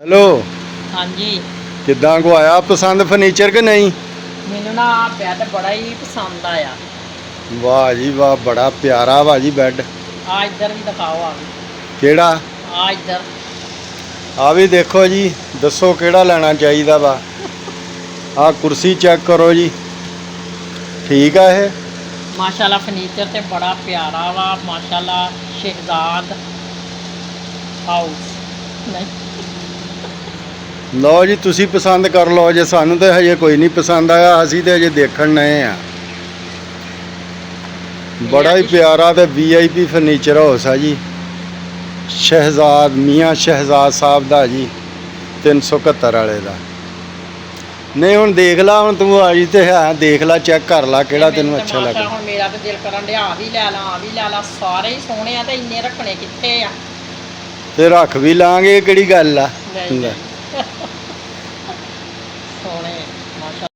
Hello हाँ जी। किदा को आया पसंद फर्नीचर कि नहीं? मैनू ना बैड बड़ा ही पसंद आया। वाह जी वाह, बड़ा प्यारा वा जी बैड। आ इधर भी दिखाओ, आ भी केड़ा आ इधर। आ भी देखो जी, दसो केड़ा लेना चाहिए वा। आ कुर्सी चेक करो जी, ठीक है ये? माशाल्लाह फर्नीचर ते बड़ा प्यारा वा माशाल्लाह। शहजाद हाउस नहीं लो जी, तुसी पसंद कर लो जे, सानू तो हजे कोई नहीं पसंद आया, असी तो हजे देखण नए आ। बड़ा ही प्यारा ते VIP फर्नीचर हाउस है जी। शहजाद मियाँ शहजाद साहब दा जी 371 वाले दा। नहीं हुण देख ला, हुण तू आई ते है, देख ला चेक कर ला केड़ा तेनू अच्छा लगा। हुण मेरा तो दिल करन डया आ भी लै ला, आ भी लै ला। सारे ही सोहणे आ ते इन्ने रखने कित्थे आ। ते रख भी लांगे, केड़ी गल आ। नहीं नहीं सोहणे माशाल्लाह।